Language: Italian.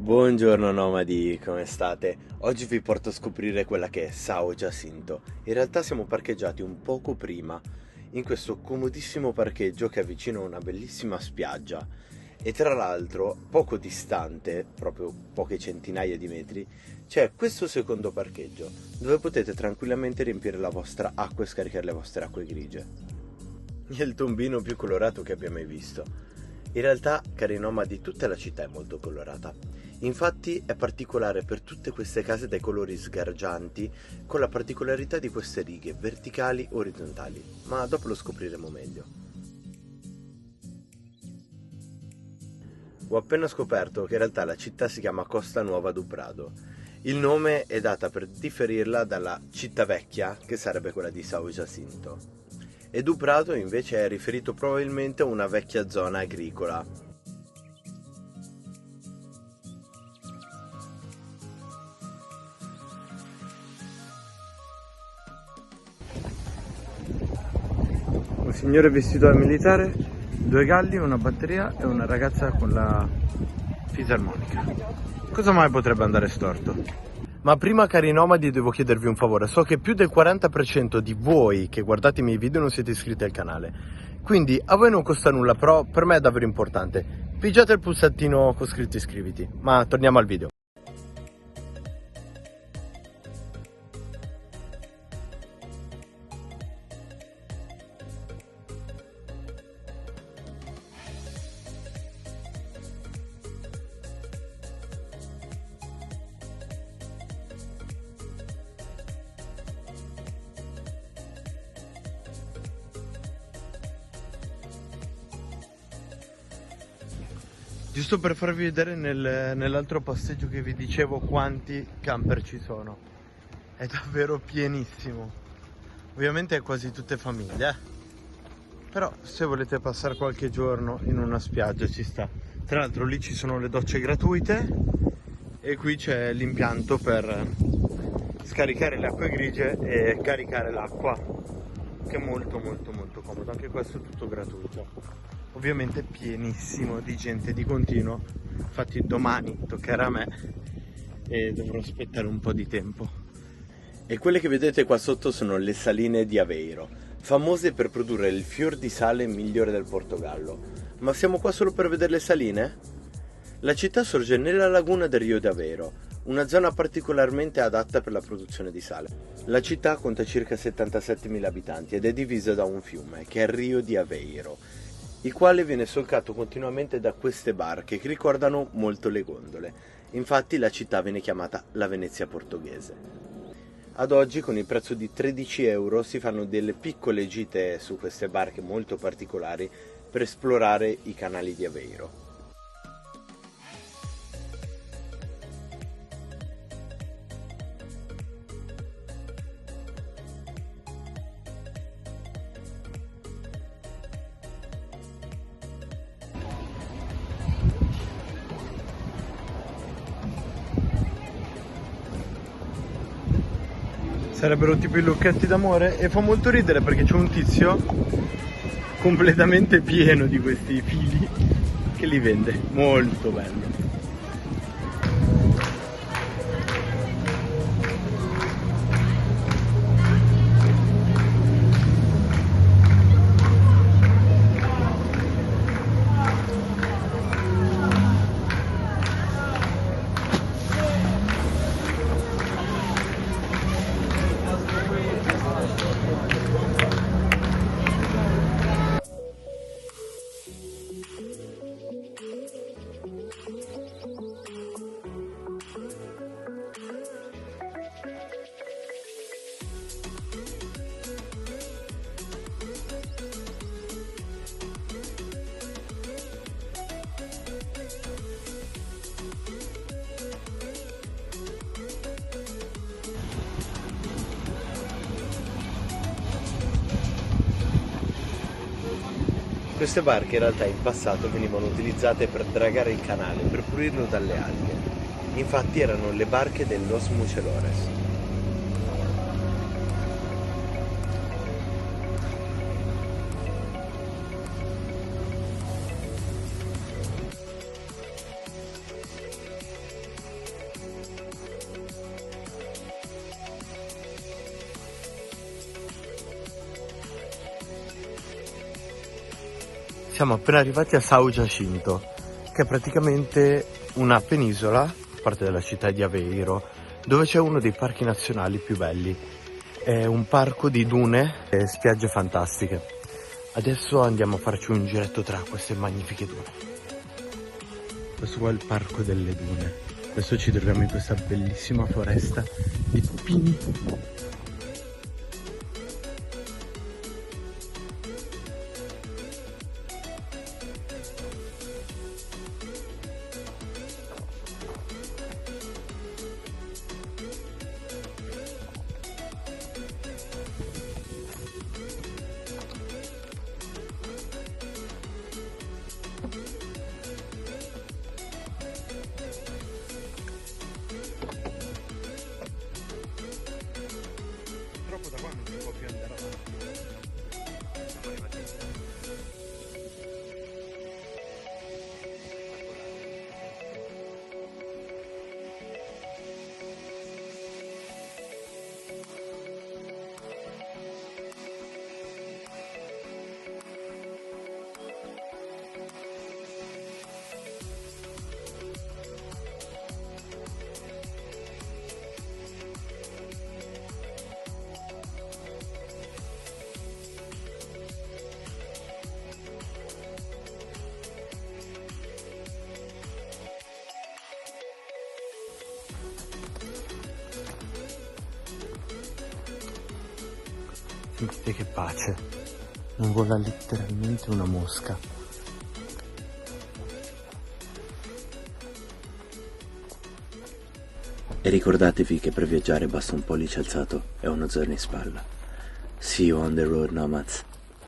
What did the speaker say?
Buongiorno nomadi, come state? Oggi vi porto a scoprire quella che è Sao Jacinto. In realtà siamo parcheggiati un poco prima, in questo comodissimo parcheggio che è vicino a una bellissima spiaggia. E tra l'altro, poco distante, proprio poche centinaia di metri, c'è questo secondo parcheggio, dove potete tranquillamente riempire la vostra acqua e scaricare le vostre acque grigie. È il tombino più colorato che abbia mai visto. In realtà, cari nomadi, tutta la città è molto colorata. Infatti è particolare per tutte queste case dai colori sgargianti, con la particolarità di queste righe verticali o orizzontali, ma dopo lo scopriremo meglio. Ho appena scoperto che in realtà la città si chiama Costa Nuova do Prado. Il nome è data per differirla dalla città vecchia, che sarebbe quella di Sao Jacinto. E do Prado invece è riferito probabilmente a una vecchia zona agricola. Un signore vestito da militare, due galli, una batteria e una ragazza con la fisarmonica. Cosa mai potrebbe andare storto? Ma prima, cari nomadi, devo chiedervi un favore. So che più del 40% di voi che guardate i miei video non siete iscritti al canale. Quindi a voi non costa nulla, però per me è davvero importante. Pigiate il pulsantino con scritto iscriviti. Ma torniamo al video. Giusto per farvi vedere nell'altro passeggio che vi dicevo quanti camper ci sono. È davvero pienissimo. Ovviamente è quasi tutte famiglie, però se volete passare qualche giorno in una spiaggia ci sta. Tra l'altro lì ci sono le docce gratuite e qui c'è l'impianto per scaricare le acque grigie e caricare l'acqua, che è molto comodo. Anche questo è tutto gratuito. Ovviamente pienissimo di gente di continuo, infatti domani toccherà a me e dovrò aspettare un po' di tempo. E quelle che vedete qua sotto sono le saline di Aveiro, famose per produrre il fior di sale migliore del Portogallo. Ma siamo qua solo per vedere le saline? La città sorge nella laguna del Rio de Aveiro, una zona particolarmente adatta per la produzione di sale. La città conta circa 77.000 abitanti ed è divisa da un fiume, che è il Rio di Aveiro, il quale viene solcato continuamente da queste barche che ricordano molto le gondole. Infatti la città viene chiamata la Venezia portoghese. Ad oggi con il prezzo di 13 euro si fanno delle piccole gite su queste barche molto particolari per esplorare i canali di Aveiro. Sarebbero tipo i lucchetti d'amore e fa molto ridere perché c'è un tizio completamente pieno di questi fili che li vende, molto bello. Queste barche in realtà in passato venivano utilizzate per dragare il canale, per pulirlo dalle alghe. Infatti erano le barche del Los Muchelores. Siamo appena arrivati a São Jacinto, che è praticamente una penisola, parte della città di Aveiro, dove c'è uno dei parchi nazionali più belli. È un parco di dune e spiagge fantastiche. Adesso andiamo a farci un giretto tra queste magnifiche dune. Questo qua è il parco delle dune. Adesso ci troviamo in questa bellissima foresta di pini. Purtroppo da qua non si può più andare avanti. Siamo arrivati. Sentite che pace, non vola letteralmente una mosca. E ricordatevi che per viaggiare basta un pollice alzato e uno zaino in spalla. See you on the road, nomads.